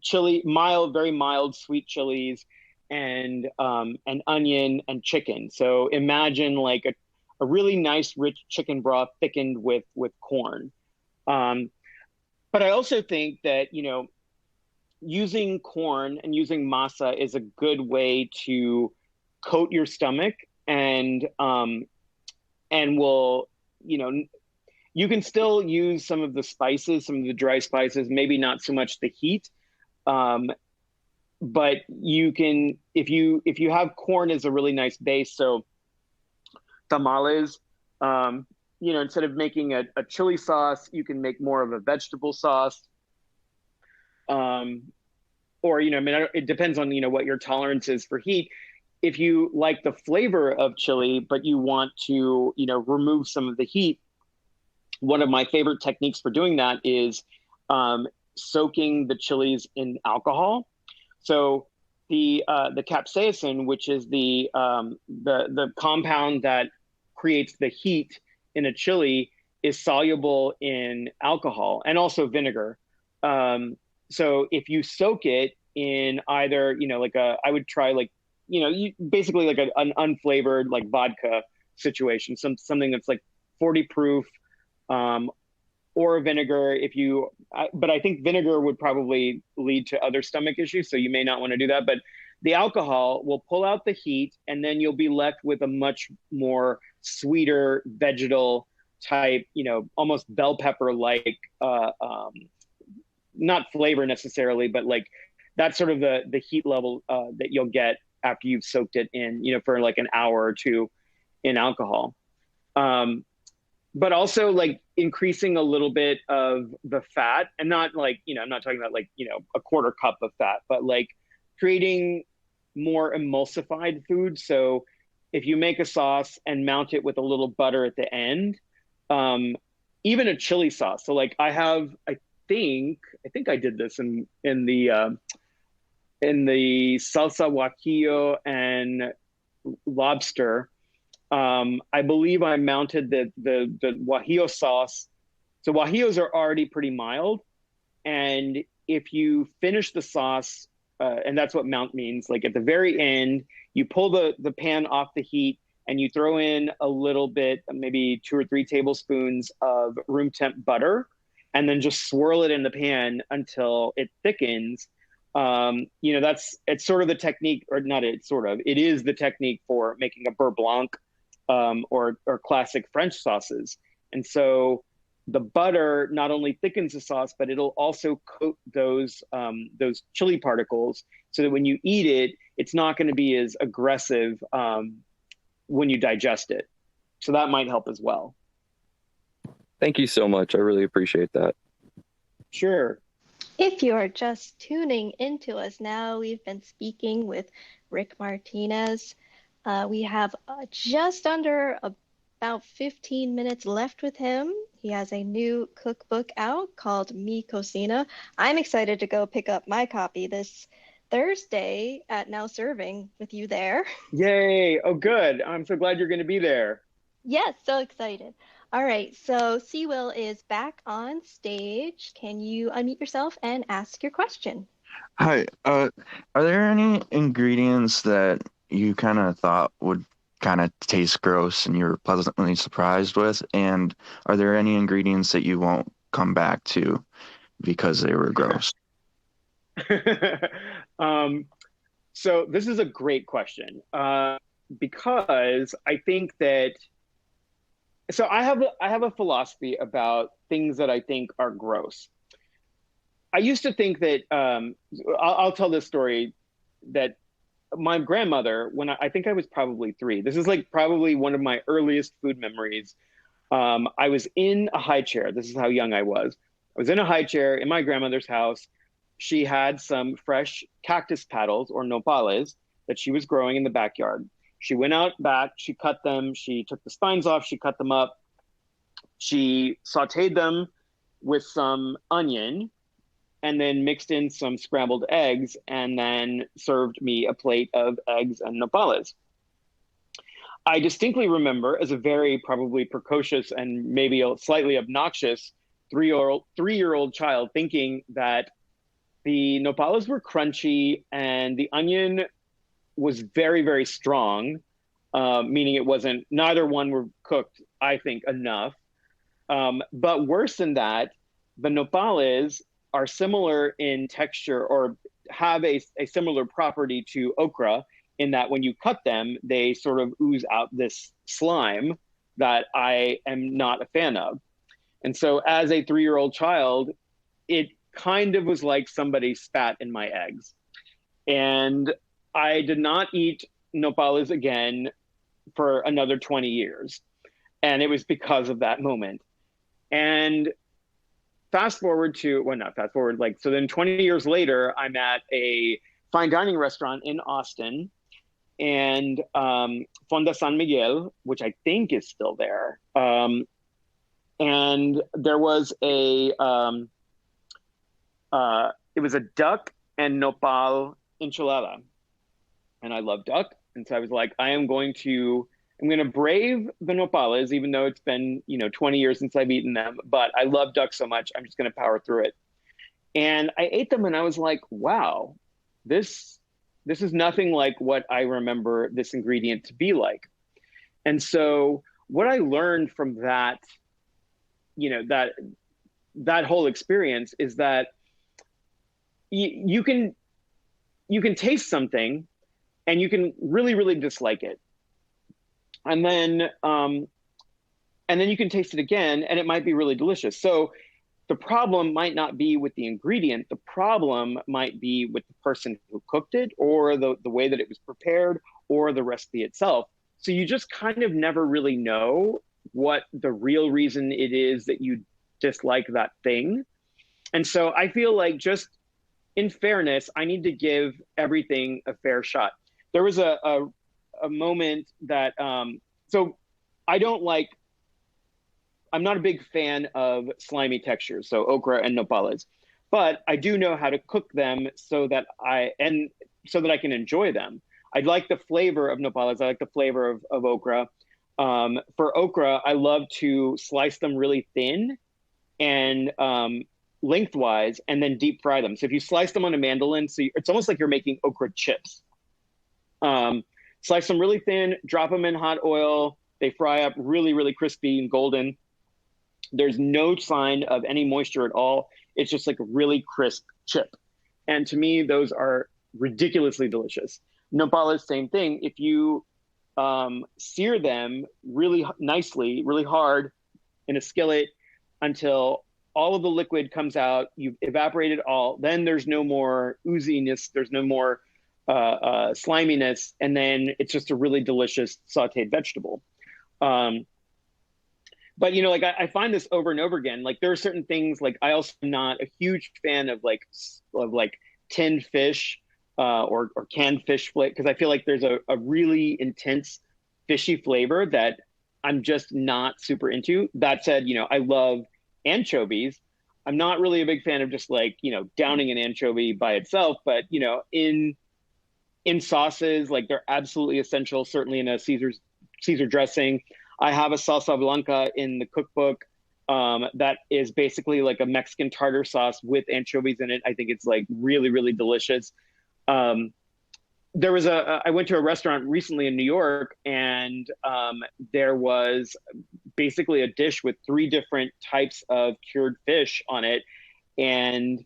chili, very mild sweet chilies and onion and chicken. So imagine like a really nice rich chicken broth thickened with corn. But I also think that, you know, using corn and using masa is a good way to coat your stomach and will, you know, you can still use some of the spices, some of the dry spices, maybe not so much the heat. But you can, if you have corn as a really nice base, so tamales, you know, instead of making a chili sauce, you can make more of a vegetable sauce. Or, you know, I mean, it depends on, you know, what your tolerance is for heat. If you like the flavor of chili, but you want to, you know, remove some of the heat, one of my favorite techniques for doing that is soaking the chilies in alcohol. So the capsaicin, which is the compound that creates the heat in a chili, is soluble in alcohol and also vinegar. So if you soak it in either, you know, like I would try like, you know, basically like an unflavored like vodka situation, something that's like 40 proof, or vinegar but I think vinegar would probably lead to other stomach issues, so you may not want to do that. But the alcohol will pull out the heat, and then you'll be left with a much more sweeter vegetal type, you know, almost bell pepper like, not flavor necessarily, but like that's sort of the heat level that you'll get after you've soaked it in, you know, for like an hour or two in alcohol. But also like increasing a little bit of the fat, and not like, you know, I'm not talking about like, you know, a quarter cup of fat, but like creating more emulsified food. So if you make a sauce and mount it with a little butter at the end, even a chili sauce. So like I think I did this in the salsa guajillo and lobster. I believe I mounted the guajillo sauce. So guajillos are already pretty mild, and if you finish the sauce, and that's what mount means, like at the very end, you pull the pan off the heat and you throw in a little bit, maybe 2 or 3 tablespoons of room temp butter, and then just swirl it in the pan until it thickens. It's sort of the technique, or not, it is the technique for making a beurre blanc, or classic French sauces. And so the butter not only thickens the sauce, but it'll also coat those chili particles so that when you eat it, it's not going to be as aggressive when you digest it. So that might help as well. Thank you so much. I really appreciate that. Sure. If you are just tuning into us now, we've been speaking with Rick Martinez. We have just under about 15 minutes left with him. He has a new cookbook out called Mi Cocina. I'm excited to go pick up my copy this Thursday at Now Serving with you there. Yay. Oh, good. I'm so glad you're going to be there. Yes, so excited. All right, so Seawill is back on stage. Can you unmute yourself and ask your question? Hi. Are there any ingredients that you kind of thought would kind of taste gross and you're pleasantly surprised with? And are there any ingredients that you won't come back to because they were gross? So this is a great question, because I think that, so I have a philosophy about things that I think are gross. I used to think that, I'll tell this story, that my grandmother, when I think I was probably 3, this is like probably one of my earliest food memories. I was in a high chair. This is how young I was. I was in a high chair in my grandmother's house. She had some fresh cactus paddles, or nopales, that she was growing in the backyard. She went out back, she cut them, she took the spines off, she cut them up. She sauteed them with some onion and then mixed in some scrambled eggs and then served me a plate of eggs and nopales. I distinctly remember, as a very probably precocious and maybe a slightly obnoxious three-year-old child, thinking that the nopales were crunchy and the onion was very, very strong, meaning neither one were cooked, I think, enough. But worse than that, the nopales are similar in texture, or have a similar property to okra, in that when you cut them, they sort of ooze out this slime that I am not a fan of. And so as a 3-year-old child, it kind of was like somebody spat in my eggs. And I did not eat nopales again for another 20 years. And it was because of that moment. And so then 20 years later, I'm at a fine dining restaurant in Austin, and Fonda San Miguel, which I think is still there. And there was it was a duck and nopal enchilada. And I love duck. And so I was like, I'm going to brave the nopales, even though it's been, 20 years since I've eaten them, but I love duck so much, I'm just going to power through it. And I ate them and I was like, wow, this is nothing like what I remember this ingredient to be like. And so what I learned from that, that whole experience is that you can taste something and you can really, really dislike it. And then you can taste it again and it might be really delicious. So the problem might not be with the ingredient. The problem might be with the person who cooked it, or the way that it was prepared, or the recipe itself. So you just kind of never really know what the real reason it is that you dislike that thing. And so I feel like, just in fairness, I need to give everything a fair shot. There was a moment that, so I don't like I'm not a big fan of slimy textures, so okra and nopales, but I do know how to cook them so that I can enjoy them. I like the flavor of nopales. I like the flavor of okra. For okra, I love to slice them really thin and lengthwise, and then deep fry them. So if you slice them on a mandolin, it's almost like you're making okra chips. Slice them really thin, drop them in hot oil. They fry up really, really crispy and golden. There's no sign of any moisture at all. It's just like a really crisp chip. And to me, those are ridiculously delicious. Nopales, same thing. If you sear them really nicely, really hard in a skillet until all of the liquid comes out, you've evaporated all, then there's no more ooziness, there's no more sliminess, and then it's just a really delicious sauteed vegetable. But, you know, like I find this over and over again. Like there are certain things, like I also am not a huge fan of tinned fish or canned fish flavor, because I feel like there's a really intense fishy flavor that I'm just not super into. That said, you know, I love anchovies. I'm not really a big fan of just like, you know, downing an anchovy by itself, but, you know, in sauces, like they're absolutely essential, certainly in a Caesar dressing. I have a salsa blanca in the cookbook that is basically like a Mexican tartar sauce with anchovies in it. I think it's like really, really delicious. I went to a restaurant recently in New York, and there was basically a dish with 3 different types of cured fish on it. And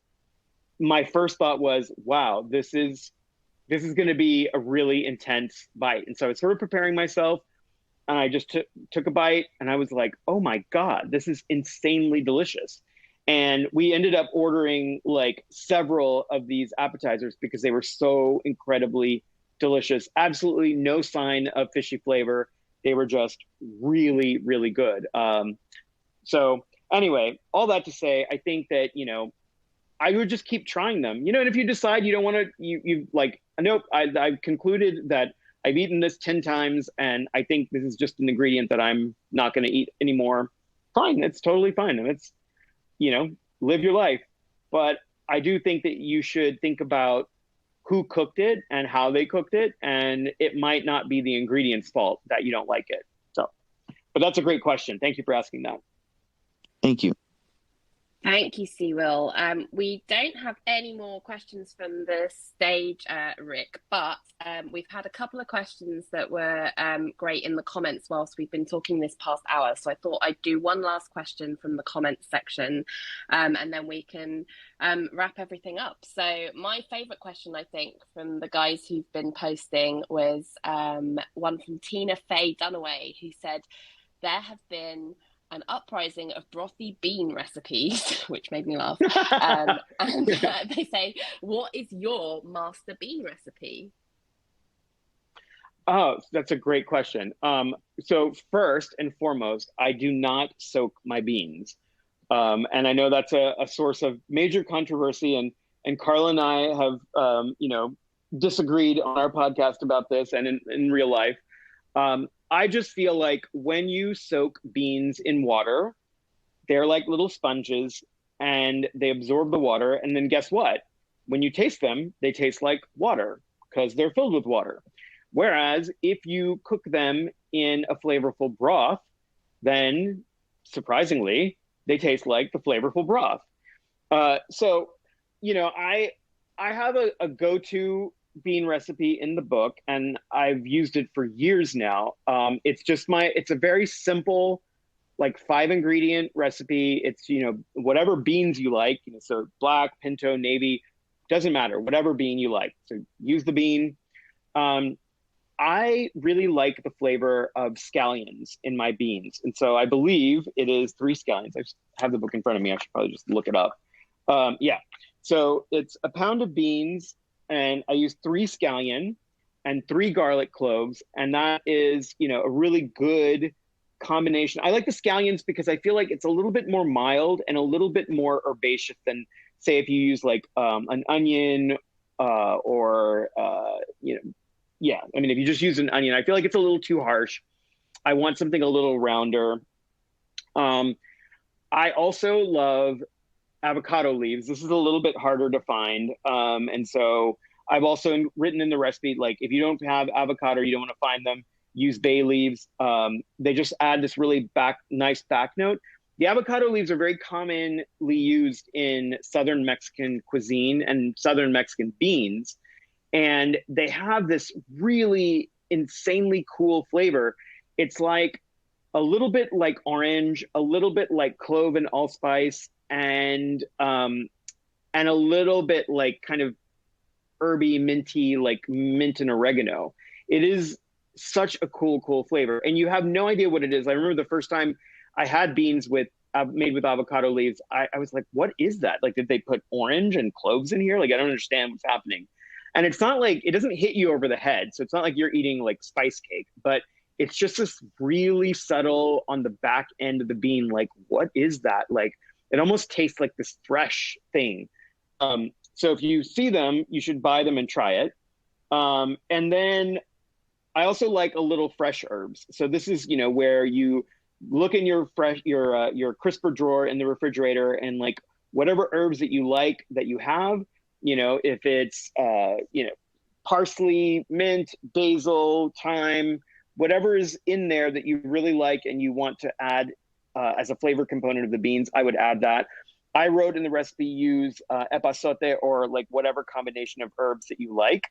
my first thought was, wow, this is going to be a really intense bite. And so I was sort of preparing myself, and I just took a bite, and I was like, oh my God, this is insanely delicious. And we ended up ordering like several of these appetizers because they were so incredibly delicious. Absolutely no sign of fishy flavor. They were just really, really good. So anyway, all that to say, I think that, you know, I would just keep trying them, you know, and if you decide you don't want to, you like, nope, I've concluded that I've eaten this 10 times and I think this is just an ingredient that I'm not going to eat anymore. Fine. It's totally fine. And it's, you know, live your life. But I do think that you should think about who cooked it and how they cooked it. And it might not be the ingredients' fault that you don't like it. So, but that's a great question. Thank you for asking that. Thank you. Thank you, Sewell. We don't have any more questions from the stage, Rick, but we've had a couple of questions that were great in the comments whilst we've been talking this past hour. So I thought I'd do one last question from the comments section, and then we can wrap everything up. So my favourite question, I think, from the guys who've been posting was one from Tina Faye Dunaway, who said, there have been an uprising of brothy bean recipes, which made me laugh. And they say, what is your master bean recipe? Oh, that's a great question. So first and foremost, I do not soak my beans. And I know that's a source of major controversy. And Carla and I have, you know, disagreed on our podcast about this and in real life. I just feel like when you soak beans in water, they're like little sponges and they absorb the water. And then guess what? When you taste them, they taste like water because they're filled with water. Whereas if you cook them in a flavorful broth, then surprisingly, they taste like the flavorful broth. So, you know, I have a go-to bean recipe in the book, and I've used it for years now. It's a very simple, like 5 ingredient recipe. It's, you know, whatever beans you like, you know, so black, pinto, navy, doesn't matter, whatever bean you like. So use the bean. I really like the flavor of scallions in my beans. And so I believe it is 3 scallions. I just have the book in front of me. I should probably just look it up. Yeah. So it's a pound of beans, and I use 3 scallion and 3 garlic cloves. And that is, you know, a really good combination. I like the scallions because I feel like it's a little bit more mild and a little bit more herbaceous than, say, if you use like an onion or, you know, yeah. I mean, if you just use an onion, I feel like it's a little too harsh. I want something a little rounder. I also love avocado leaves. This is a little bit harder to find. And so I've also written in the recipe, like if you don't have avocado, you don't want to find them, use bay leaves. They just add this really nice back note. The avocado leaves are very commonly used in Southern Mexican cuisine and Southern Mexican beans. And they have this really insanely cool flavor. It's like a little bit like orange, a little bit like clove and allspice, and a little bit like kind of herby, minty, like mint and oregano. It is such a cool flavor, and you have no idea what it is. I remember the first time I had beans made with avocado leaves, I was like, what is that? Like, did they put orange and cloves in here? Like, I don't understand what's happening. And it's not like, it doesn't hit you over the head. So it's not like you're eating like spice cake, but it's just this really subtle on the back end of the bean. Like, what is that? Like, it almost tastes like this fresh thing. So if you see them, you should buy them and try it. And then I also like a little fresh herbs. So this is, where you look in your crisper drawer in the refrigerator and like whatever herbs that you like that you have, if it's, parsley, mint, basil, thyme, whatever is in there that you really like and you want to add as a flavor component of the beans, I would add that. I wrote in the recipe, use epazote or like whatever combination of herbs that you like.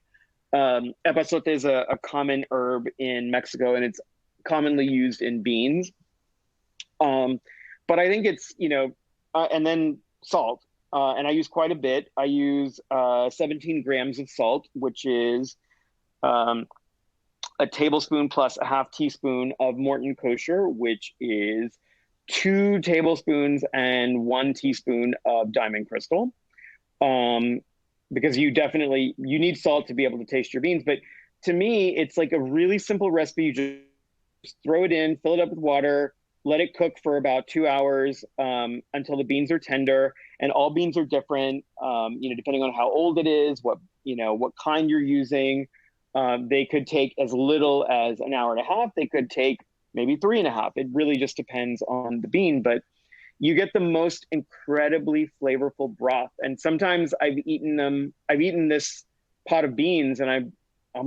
Epazote is a common herb in Mexico and it's commonly used in beans. But I think it's, and then salt. And I use quite a bit. I use 17 grams of salt, which is a tablespoon plus a half teaspoon of Morton kosher, which is 2 tablespoons and 1 teaspoon of diamond crystal. Because you need salt to be able to taste your beans. But to me, it's like a really simple recipe. You just throw it in, fill it up with water, let it cook for about 2 hours until the beans are tender. And all beans are different, depending on how old it is, what kind you're using. They could take as little as an hour and a half. They could take maybe 3.5. It really just depends on the bean, but you get the most incredibly flavorful broth. And sometimes I've eaten this pot of beans and I'm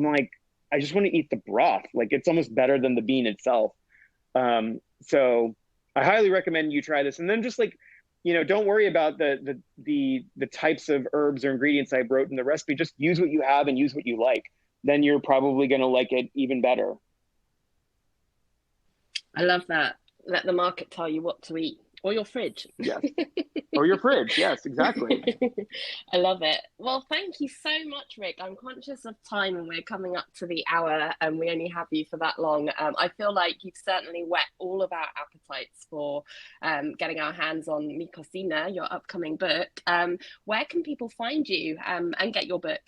like, I just want to eat the broth. Like, it's almost better than the bean itself. So I highly recommend you try this. And then just like, don't worry about the types of herbs or ingredients I wrote in the recipe. Just use what you have and use what you like. Then you're probably going to like it even better. I love that. Let the market tell you what to eat. Or your fridge. Yes. Or your fridge. Yes, exactly. I love it. Well, thank you so much, Rick. I'm conscious of time and we're coming up to the hour and we only have you for that long. I feel like you've certainly whet all of our appetites for getting our hands on Mi Cocina, your upcoming book. Where can people find you and get your book?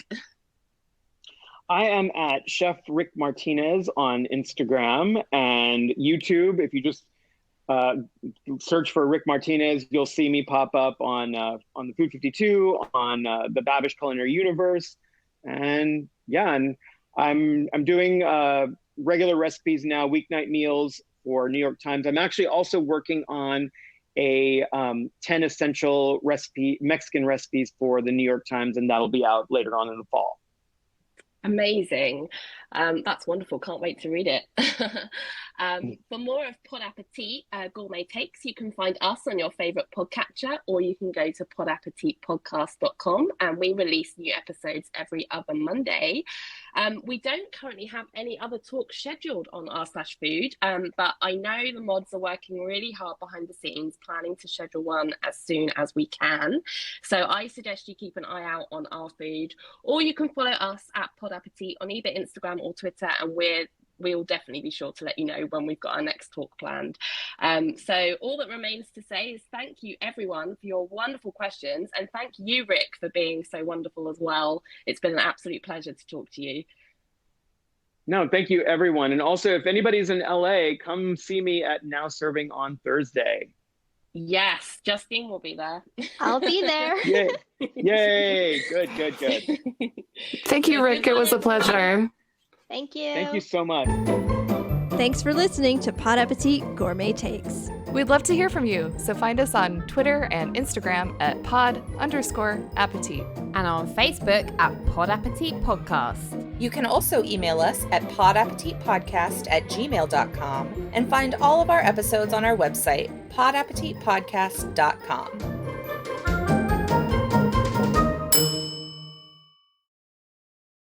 I am at Chef Rick Martinez on Instagram and YouTube. If you just search for Rick Martinez, you'll see me pop up on the Food52, on the Babish Culinary Universe, and I'm doing regular recipes now, weeknight meals for New York Times. I'm actually also working on a 10 essential Mexican recipes for the New York Times, and that'll be out later on in the fall. Amazing. That's wonderful. Can't wait to read it. For more of Pod Appétit gourmet takes, you can find us on your favorite podcatcher, or you can go to podappetitpodcast.com, and we release new episodes every other Monday. We don't currently have any other talks scheduled on r/food, but I know the mods are working really hard behind the scenes, planning to schedule one as soon as we can. So I suggest you keep an eye out on our food, or you can follow us at Pod Appétit on either Instagram or Twitter, and we'll definitely be sure to let you know when we've got our next talk planned. So all that remains to say is thank you everyone for your wonderful questions, and thank you, Rick, for being so wonderful as well. It's been an absolute pleasure to talk to you. No, thank you everyone. And also, if anybody's in LA, come see me at Now Serving on Thursday. Yes, Justine will be there. I'll be there. Yay. Yay. Good. Thank you, Rick. It was a pleasure. Thank you. Thank you so much. Thanks for listening to Pod Appétit Gourmet Takes. We'd love to hear from you, so find us on Twitter and Instagram at pod_appétit. And on Facebook at Pod Appétit Podcast. You can also email us at podappetitpodcast@gmail.com and find all of our episodes on our website, podappetitpodcast.com.